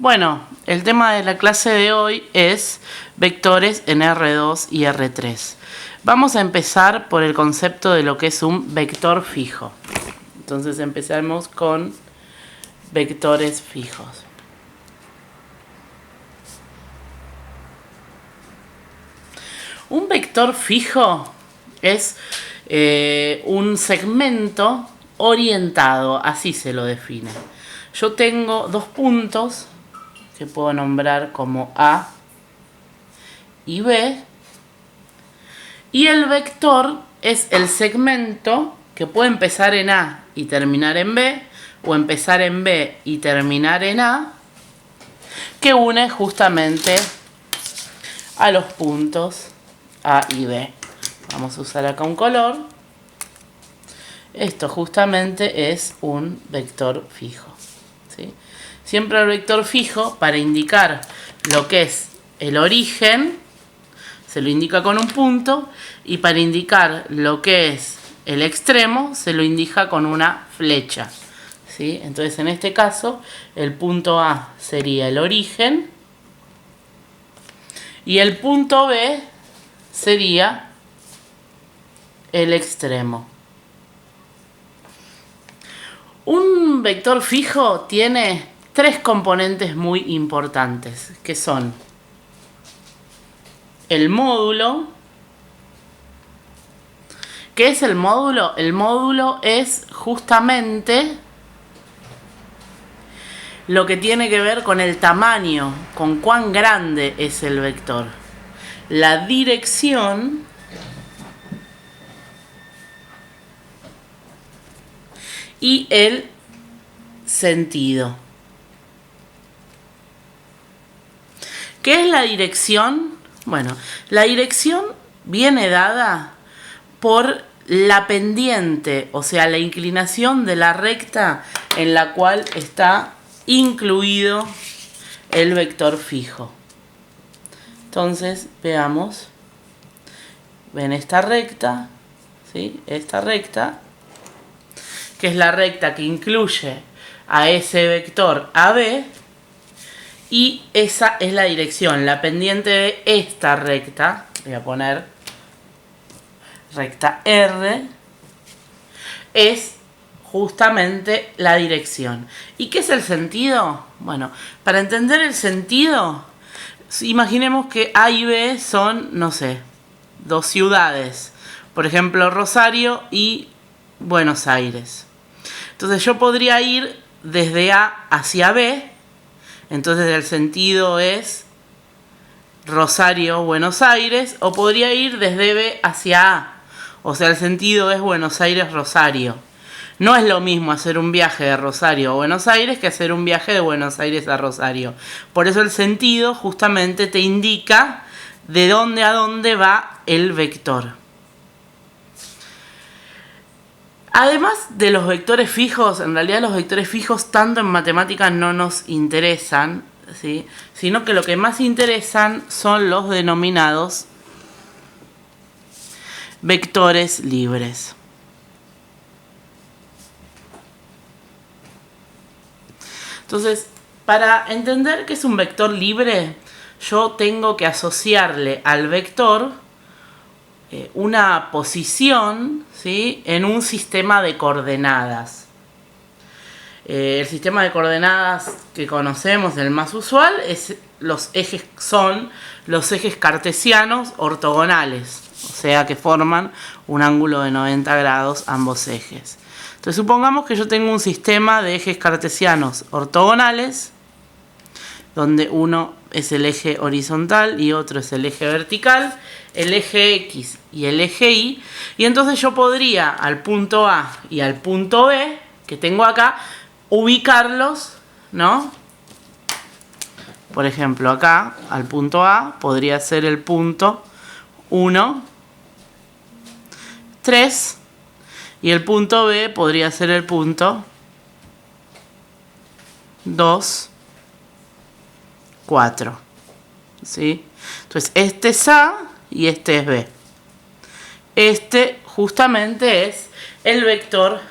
Bueno, el tema de la clase de hoy es vectores en R2 y R3. Vamos a empezar por el concepto de lo que es un vector fijo. Entonces empezamos con vectores fijos. Un vector fijo es un segmento orientado, así se lo define. Yo tengo dos puntos que puedo nombrar como A y B, y el vector es el segmento que puede empezar en A y terminar en B, o empezar en B y terminar en A, que une justamente a los puntos A y B. Vamos a usar acá un color. Esto justamente es un vector fijo, ¿sí? Siempre el vector fijo, para indicar lo que es el origen, se lo indica con un punto, y para indicar lo que es el extremo, se lo indica con una flecha, ¿sí? Entonces, en este caso, el punto A sería el origen, y el punto B sería el extremo. Un vector fijo tiene tres componentes muy importantes, que son el módulo. ¿Qué es el módulo? El módulo es justamente lo que tiene que ver con el tamaño, con cuán grande es el vector. La dirección y el sentido. ¿Qué es la dirección? Bueno, la dirección viene dada por la pendiente, o sea, la inclinación de la recta en la cual está incluido el vector fijo. Entonces, veamos. Ven esta recta, ¿sí? Esta recta, que es la recta que incluye a ese vector AB, y esa es la dirección, la pendiente de esta recta. Voy a poner recta R, es justamente la dirección. ¿Y qué es el sentido? Bueno, para entender el sentido, imaginemos que A y B son, no sé, dos ciudades. Por ejemplo, Rosario y Buenos Aires. Entonces yo podría ir desde A hacia B. Entonces el sentido es Rosario, Buenos Aires. O podría ir desde B hacia A. O sea, el sentido es Buenos Aires, Rosario. No es lo mismo hacer un viaje de Rosario a Buenos Aires que hacer un viaje de Buenos Aires a Rosario. Por eso el sentido justamente te indica de dónde a dónde va el vector. Además de los vectores fijos, en realidad los vectores fijos tanto en matemáticas no nos interesan, ¿sí? Sino que lo que más interesan son los denominados vectores libres. Entonces, para entender qué es un vector libre, yo tengo que asociarle al vector una posición, ¿sí?, en un sistema de coordenadas. El sistema de coordenadas que conocemos, el más usual, son los ejes cartesianos ortogonales, o sea que forman un ángulo de 90 grados ambos ejes. Entonces supongamos que yo tengo un sistema de ejes cartesianos ortogonales, donde uno es el eje horizontal y otro es el eje vertical, el eje X y el eje Y, y entonces yo podría al punto A y al punto B, que tengo acá, ubicarlos, ¿no? Por ejemplo, acá, al punto A, podría ser el punto 1, 3, y el punto B podría ser el punto 2, 4, ¿sí? Entonces, este es A y este es B. Este justamente es el vector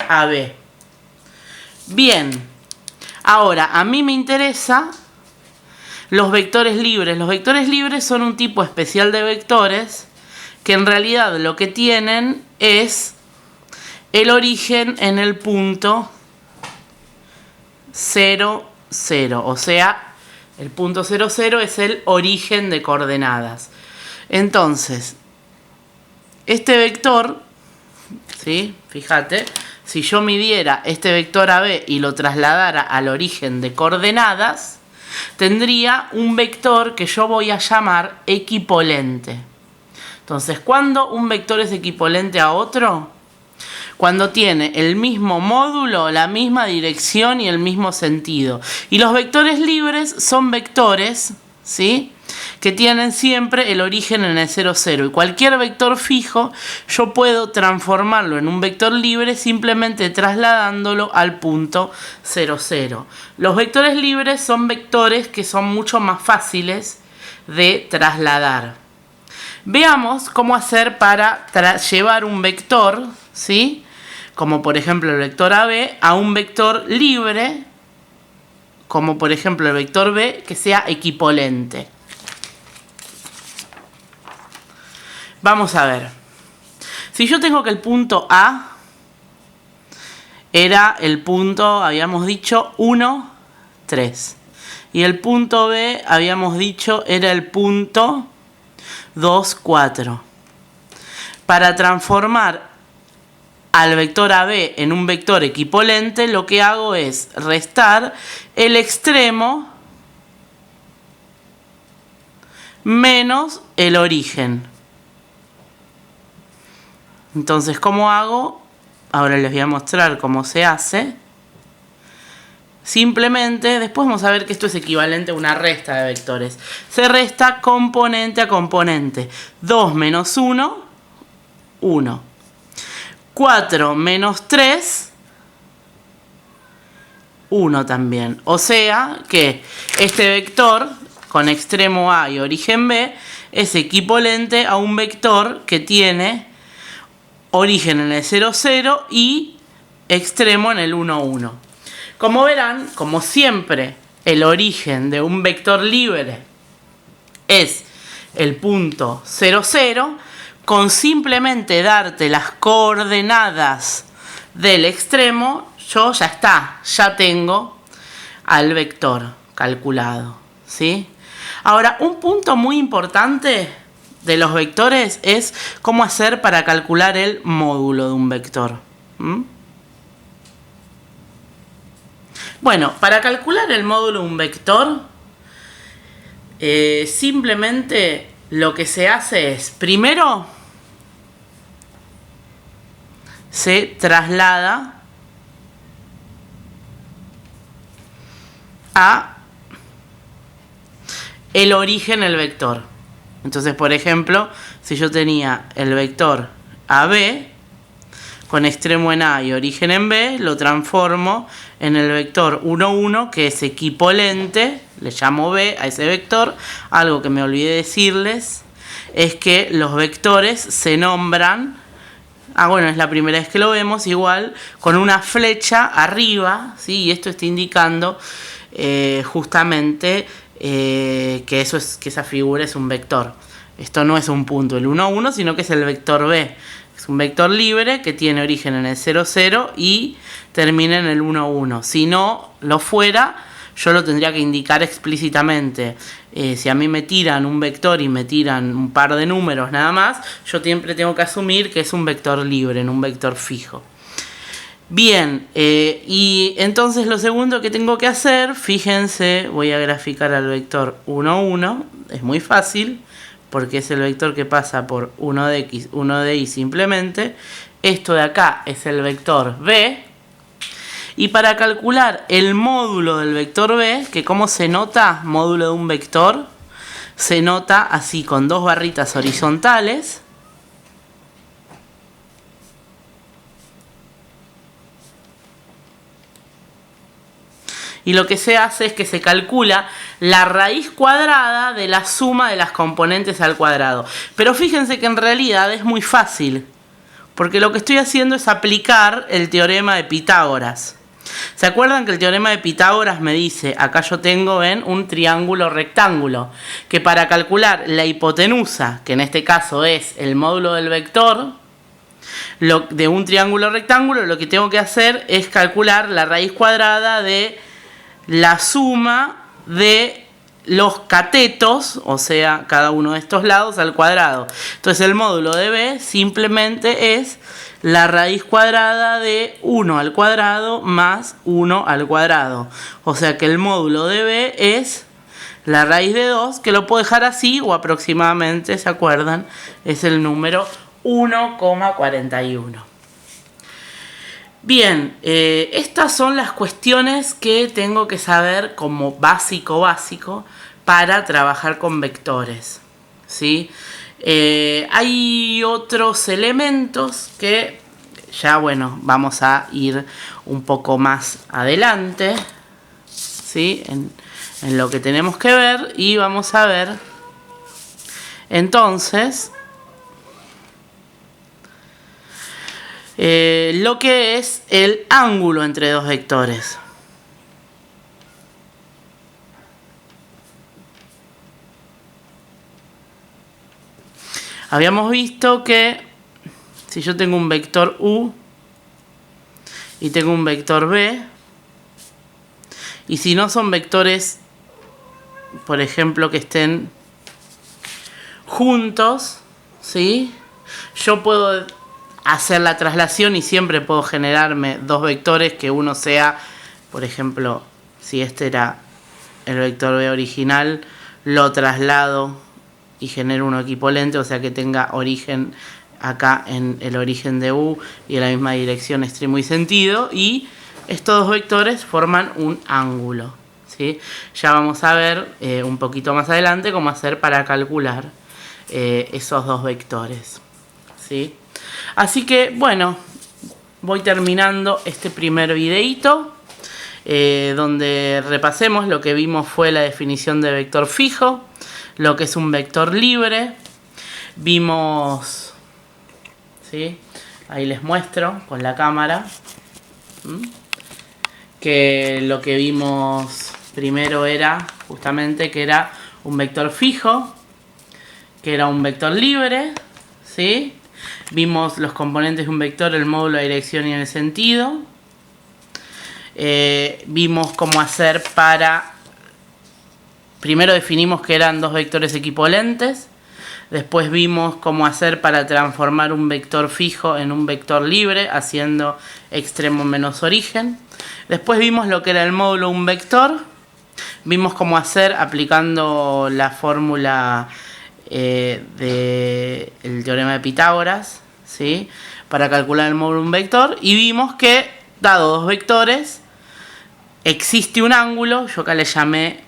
AB. Bien, ahora a mí me interesa los vectores libres. Los vectores libres son un tipo especial de vectores que en realidad lo que tienen es el origen en el punto 0, 0. O sea, el punto 0, 0 es el origen de coordenadas. Entonces, este vector, ¿sí? Fíjate, si yo midiera este vector AB y lo trasladara al origen de coordenadas, tendría un vector que yo voy a llamar equipolente. Entonces, ¿cuándo un vector es equipolente a otro? Cuando tiene el mismo módulo, la misma dirección y el mismo sentido. Y los vectores libres son vectores, ¿sí?, que tienen siempre el origen en el 0, 0. Y cualquier vector fijo yo puedo transformarlo en un vector libre simplemente trasladándolo al punto 0, 0. Los vectores libres son vectores que son mucho más fáciles de trasladar. Veamos cómo hacer para llevar un vector, ¿sí?, como por ejemplo el vector AB, a un vector libre, como por ejemplo el vector B, que sea equipolente. Vamos a ver. Si yo tengo que el punto A era el punto, habíamos dicho, 1, 3. Y el punto B, habíamos dicho, era el punto 2, 4. Para transformar al vector AB en un vector equipolente, lo que hago es restar el extremo menos el origen. Entonces, ¿cómo hago? Ahora les voy a mostrar cómo se hace. Simplemente, después vamos a ver que esto es equivalente a una resta de vectores. Se resta componente a componente. 2 menos 1, 1. 4 menos 3, 1 también. O sea que este vector con extremo A y origen B es equivalente a un vector que tiene origen en el 0, 0 y extremo en el 1, 1. Como verán, como siempre, el origen de un vector libre es el punto 0, 0, con simplemente darte las coordenadas del extremo, yo ya está, ya tengo al vector calculado, ¿sí? Ahora, un punto muy importante de los vectores es cómo hacer para calcular el módulo de un vector. Bueno, para calcular el módulo de un vector, simplemente lo que se hace es, primero, se traslada a el origen del vector. Entonces, por ejemplo, si yo tenía el vector AB con extremo en A y origen en B, lo transformo en el vector 1, 1, que es equipolente, le llamo B a ese vector. Algo que me olvidé decirles es que los vectores se nombran, bueno, es la primera vez que lo vemos, igual, con una flecha arriba, ¿sí? Y esto está indicando justamente que esa figura es un vector. Esto no es un punto, el 1, 1, sino que es el vector B. Es un vector libre que tiene origen en el 0, 0 y termina en el 1, 1. Si no lo fuera, yo lo tendría que indicar explícitamente. Si a mí me tiran un vector y me tiran un par de números nada más, yo siempre tengo que asumir que es un vector libre, no un vector fijo. Bien, y entonces lo segundo que tengo que hacer, fíjense, voy a graficar al vector 1, 1, es muy fácil, porque es el vector que pasa por 1 de X, 1 de Y simplemente. Esto de acá es el vector B, y para calcular el módulo del vector B, que ¿cómo se nota? Módulo de un vector, se nota así, con dos barritas horizontales. Y lo que se hace es que se calcula la raíz cuadrada de la suma de las componentes al cuadrado. Pero fíjense que en realidad es muy fácil, porque lo que estoy haciendo es aplicar el teorema de Pitágoras. ¿Se acuerdan que el teorema de Pitágoras me dice, acá yo tengo, ven, un triángulo rectángulo, que para calcular la hipotenusa, que en este caso es el módulo del vector de un triángulo rectángulo, lo que tengo que hacer es calcular la raíz cuadrada de la suma de los catetos, o sea, cada uno de estos lados al cuadrado. Entonces el módulo de b simplemente es la raíz cuadrada de 1 al cuadrado más 1 al cuadrado. O sea que el módulo de b es la raíz de 2, que lo puedo dejar así o aproximadamente, ¿se acuerdan? Es el número 1,41. Bien, estas son las cuestiones que tengo que saber como básico para trabajar con vectores, ¿sí? Hay otros elementos que ya, bueno, vamos a ir un poco más adelante, ¿sí? En lo que tenemos que ver, y vamos a ver entonces lo que es el ángulo entre dos vectores. Habíamos visto que si yo tengo un vector u y tengo un vector b, y si no son vectores, por ejemplo, que estén juntos, ¿sí? Yo puedo hacer la traslación y siempre puedo generarme dos vectores, que uno sea, por ejemplo, si este era el vector b original, lo traslado y genero uno equivalente, o sea que tenga origen acá en el origen de u y en la misma dirección, extremo y sentido, y estos dos vectores forman un ángulo, ¿sí? Ya vamos a ver un poquito más adelante cómo hacer para calcular esos dos vectores, ¿sí? Así que, bueno, voy terminando este primer videito, donde repasemos lo que vimos fue la definición de vector fijo, lo que es un vector libre. Vimos, ¿sí? Ahí les muestro con la cámara, que lo que vimos primero era justamente que era un vector fijo, que era un vector libre, ¿sí? Vimos los componentes de un vector, el módulo, la dirección y el sentido. Vimos cómo hacer para... Primero definimos que eran dos vectores equivalentes. Después vimos cómo hacer para transformar un vector fijo en un vector libre, haciendo extremo menos origen. Después vimos lo que era el módulo de un vector. Vimos cómo hacer aplicando la fórmula del teorema de Pitágoras, ¿sí? Para calcular el módulo de un vector. Y vimos que, dado dos vectores, existe un ángulo. Yo acá le llamé,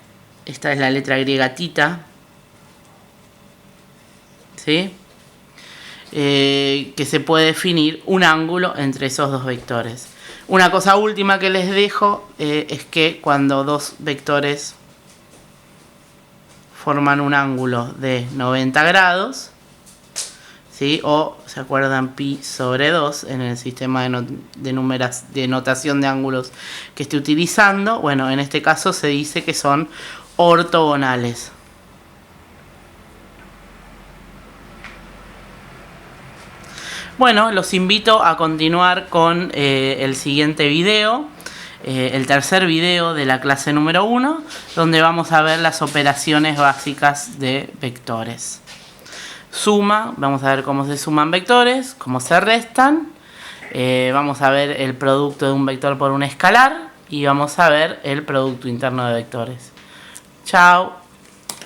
esta es la letra griega tita, ¿sí? Que se puede definir un ángulo entre esos dos vectores. Una cosa última que les dejo es que cuando dos vectores forman un ángulo de 90 grados, ¿sí? O, ¿se acuerdan? Pi sobre 2 en el sistema de notación de ángulos que esté utilizando. Bueno, en este caso se dice que son ortogonales. Bueno, los invito a continuar con el siguiente video, el tercer video de la clase número 1, donde vamos a ver las operaciones básicas de vectores. Suma, vamos a ver cómo se suman vectores, cómo se restan, vamos a ver el producto de un vector por un escalar y vamos a ver el producto interno de vectores. Chao.